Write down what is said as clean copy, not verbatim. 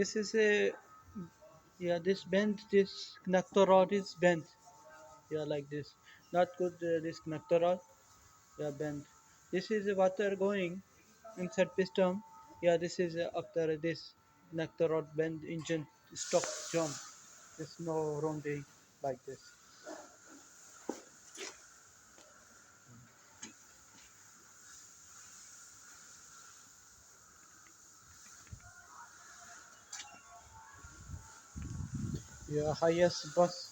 This is a yeah. This bend, this connector rod is bent. Yeah, like this. Not good. This connector rod. Yeah, bent. This is water going inside piston. Yeah, this is after this connector rod bend engine stop jump. There's no rounding like this. Yeah, highest bus